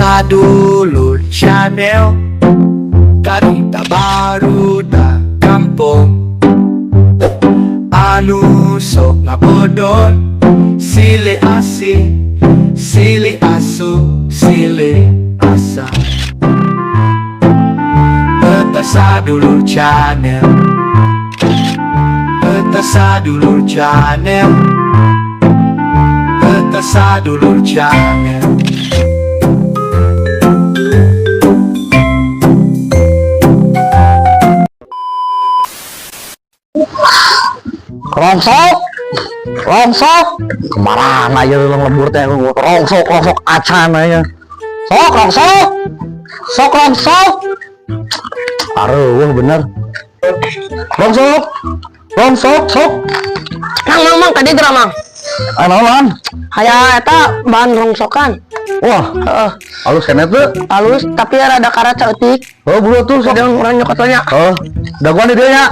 Sadulur Channel, Karita baru da kampung. Anu sok ngabodor, sili asi, sili asu, sili asa. Eta Sadulur Channel, eta Sadulur Channel, eta Sadulur Channel. Rongsok kemana aja lu ngelebur teh rongsok acan aja rongsok aduh bener rongsok Kang Mamang tadi drama naon kayak eta bahan rongsokan. wah halus kan itu Halus tapi rada karat ceutik. oh bulu tuh sok Sedang orang nyokotnya. daguan di dia nya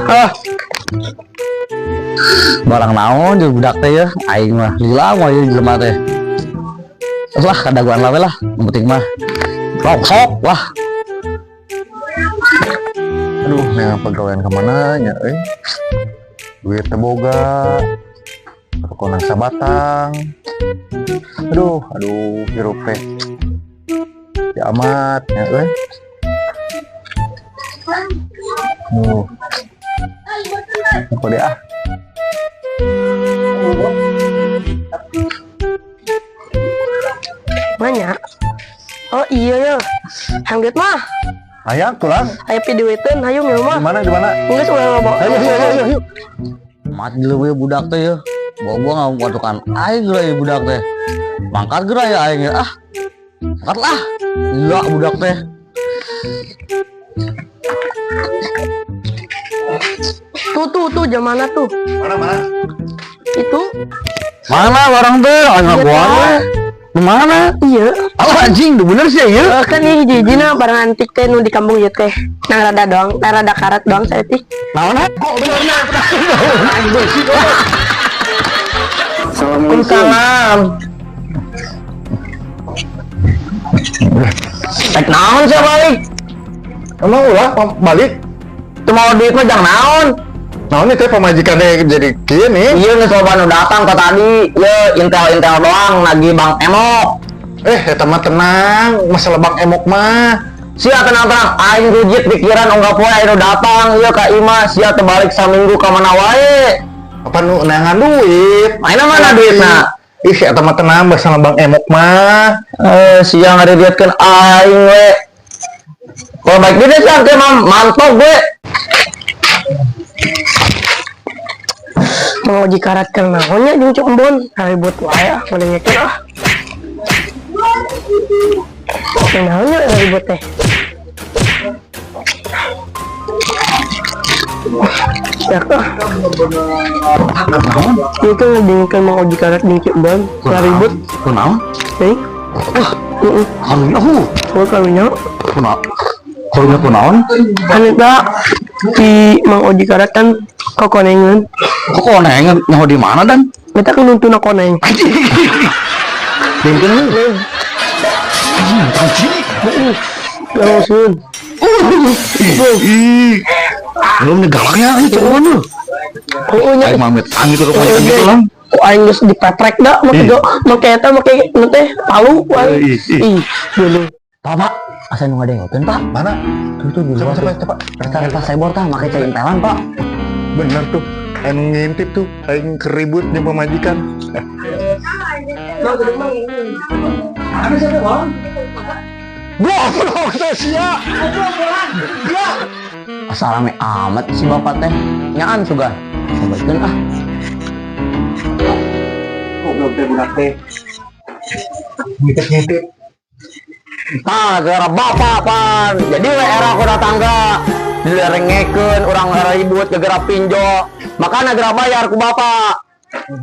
barang naon jeung budak teh ya aing mah lila mah ieu jelema teh lah kadaguan lawe lah yang penting mah rongsok wah aduh neng pegawaian kemana nya duit teboga konang sabatang aduh hirup teh ya amat nya apa deh Banyak. Oh iya ya. Hangget mah. ayah tulang Aya pidiweteun hayu mil mah. di mana Geus ulah bawa. ayo mati dulu ya budak teh ya bawa nggak patukan aing geura ya budak teh mangkat geura ya aing ya angkat lah gila budak teh Tuh jam mana tuh? mana Itu. mana orang teh aing gua mana Iya. anjing tuh bener sih ya Kan ini hiji-hijina barang antik teh nu di kampung ieu teh. Nang rada doang, rada karat doang saeutik. naon kok benerna Waalaikumsalam. tek naon sih balik emang ulah balik tuh mau duit mah jangan naon nah ini teh pemajikannya jadi gini iya nih sobat nu datang ke tadi ya intel doang lagi bang emok teman tenang masalah bang emok mah sia tenang aing rujit pikiran onggak poe aing nu datang ieu ka imah sia teu balik saminggu ka mana wae apa nu neangan duit maina mana duitna teman tenang masalah bang emok mah sia ngadedietkeun aing we kalau baik dia sih teh mantap gue Mau uji karat keur naonnya jeung Cuk Embon. Ribut wae mending nyekel naonnya ribut teh. Ya kah? Itu ngedengkeun mau uji karat jeung Cuk Embon. Ribut. kunaon Hei. allahu Soal kawinya. kunaon Anu da di Mang Oji Karat kan kokonengeun. kok koneng nyaho di mana dan Eta kan nuntuna koneng. Mungkin Langsung. belum galaknya itu mana Oh nya. aing mamit angin itu kepanjang gitu lang Kok aing geus dipetrek da make eta make nu teh palu wae. Ih, dulu. Pak, asa nu ngadengokeun Pak. mana Tuh di luar. coba Eta sebor tah make cai intelan Pak. bener tuh aing ngintip tuh aing keribut jeung pemajikan goblok teh sia Asalame amat si bapak teh. Nyaan sugan. Sobatkeun goblok teh budak teh ngintip gara bapak pan. Jadi we era kuda tangga dilerengekeun urang ribut gara pinjol. Makana gara bayar ku bapak.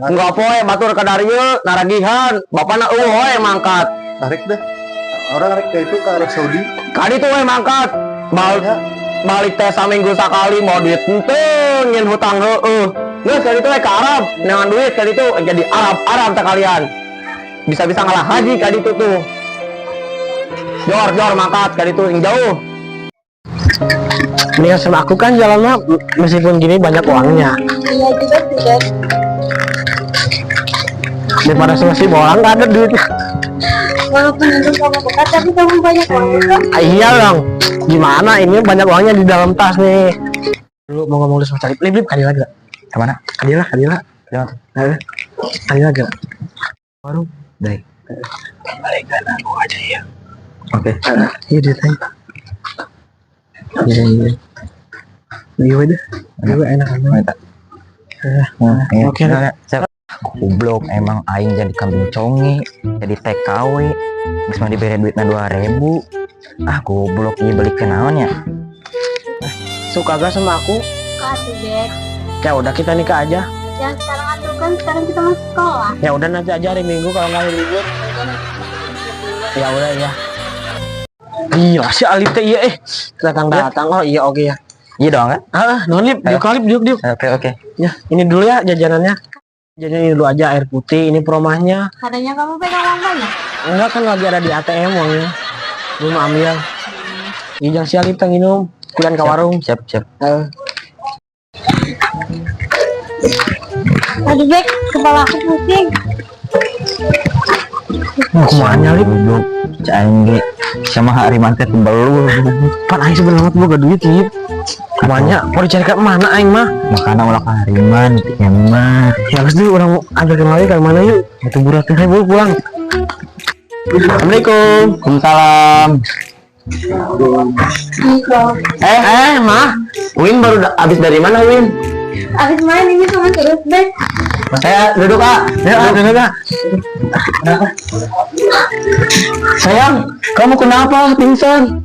Enggak poe batur ka darieu naragihan. Bapana we mangkat. tarik deh orang tarik ke itu ke Arab Saudi Kadi tuh we mangkat. Balik teh saminggu sakali mau duit henteu nyin hutang heueuh. Geus kali itu we ka Arab, neangan duit kali itu jadi Arab teh kalian. Bisa-bisa ngalah haji kali itu tuh. Jor mangkat kali itu yang jauh. Mendingan sama aku kan jalan mah meskipun gini banyak uangnya. Iya juga sih, Dek. Daripada sama si bolang nggak ada duitnya. Walaupun itu kamu dekat, tapi kamu banyak uang juga. Iya dong. Gimana ini banyak uangnya di dalam tas nih. Lu mau ngomong sama Calip, lip kadil lagi. Kemana? Kadil. Kadil lagi. Baru. Baik. Balikan aku aja ya. Oke. Iya ditanya. Iya. Iya udah. Iya enak banget. Oke. Goblok emang aing jadi kambing conge, jadi TKW. Geus mah dibere duitna 2.000. Goblok ieu beli kenaon ya? Suka gak sama aku? Kasih, Dek. Ya udah kita nikah aja. Jangan sekarang atuh kan, sekarang kita masuk sekolah. Ya udah nanti aja hari Minggu kalau nggak hari libur. Ya udah ya. Iya si Alip teh iya datang. Oh iya oke ya. Iya dong kan? Non Lip, diuk. Oke. Ya ini dulu ya jajanannya. Jajan ini dulu aja air putih, ini promahnya. Katanya kamu pegang uang banyak. Enggak kan lagi ada di ATM uangnya. Belum ambil. Jangan si Alip teh minum. Kulian ke warung. Siap. Aduh, Dek, kepala aku pusing. Kumanya Lip. Goblok. Cangge. Sama hari mantet belum. Pan aing sebenarnya boga duit Lip. Kumanya mau dicari ke mana aing mah? Makana ulah kahariman mah. Ya harus dulu orang ajakin lagi ke mana yuk. Itu burat teh pulang. Assalamualaikum. Waalaikumsalam. Mah, Win baru habis dari mana Win? Abis main ini sama terus, Dek. Saya duduk Kak. Ya, duduk Kak. Sayang, kamu kenapa pingsan?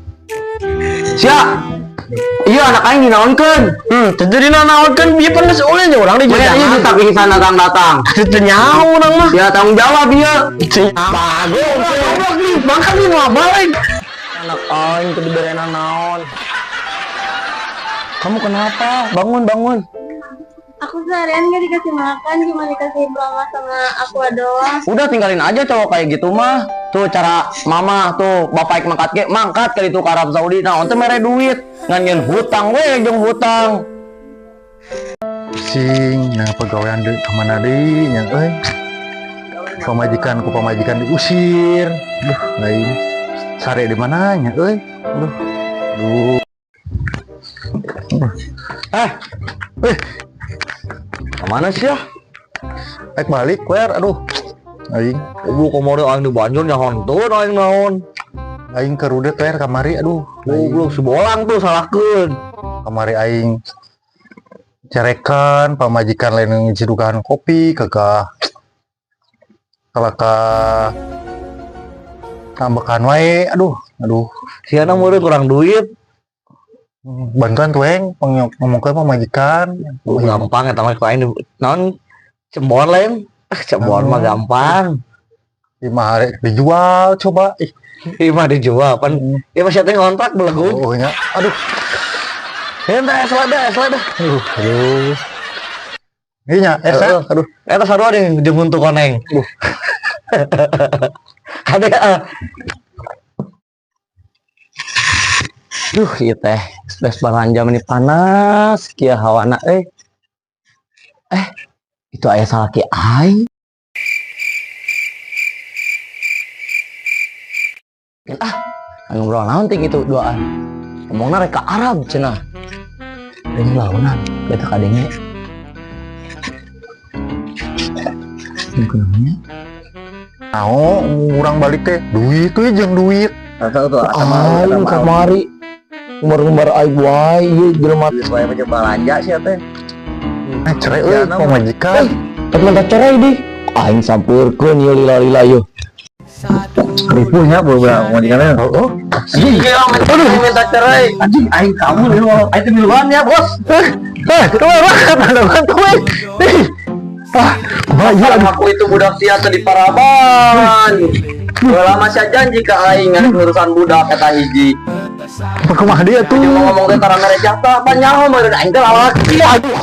Siap. Iya anak aing dinaonkeun. Tentu dinaonkeun bieu pernah seulin aja urang di jalan. Tapi pingsan datang. Teu nyaho urang mah. Ya tanggung jawab ieu. Bagus. Mangka nih mah balik. Anak aing teu diberenan naon. Kamu kenapa? Bangun. Aku seharian gak dikasih makan, cuma dikasih belanga sama aqua doang. Udah tinggalin aja cowok kayak gitu mah. Tuh cara mama tuh bapak mangkat kali itu ke Arab Saudi. Nah, untuk mere duit nganyen hutang jeung hutang. Pusing, nah pegawaian deui kemana deui nya euy. Pamajikan diusir. Duh, lain. Sare di mana nya euy. Duh. Kemana sih ya? Balik, wer, aduh. Aing, Goblok komore aing di Banjur nya honton aing naon. aing kerudet wer kamari, aduh. Goblok si bolang tuh salahkeun. Kamari aing cerekan pamajikan lain cidukan kopi kagak kalaka tambakan wae, aduh. Siana murid kurang duit. Bantuan tuh ngomongkeun pamajikan. Gampang eta mah aing naon cembor lain. Cembor mah gampang. 5 hari dijual coba. Ieu mah dijual pan. Ieu mah sia teh ngontrak belegu. Oh nya. Aduh. Henteu selada. Aduh. Ieu nya esa. Aduh. Eta sarua nih jeung untuk koneng. Ada. Ieu teh stres balanja meni panas kieu hawana euy. Itu aya salaki aing. Ngobrol naon teh gitu doaan. Ngomongna rek ka Arab cenah. Ini launan beta kadenge. Kenapa? Urang balik teh duit tuh jeung duit. Kamari. Umar aing wae ieu jelema Saya mau belanja sih teh. Cerai euy pamajikan. teman tak cerai di. Aing sampurkeun ieu lila-lila ieu. Ripunya beberapa majikannya. Oh. Aduh, minta cerai. Anjing aing kamu nih lo. Aing teh miluan ya, Bos. Aku itu budak sia teh di Paraban. Lama sia janji ka aing ngan urusan budak eta hiji. Kumaha dia tuh? Ngomong teh tarang ngarejak teh apa nyaho meureun aing teh lalaki. Aduh.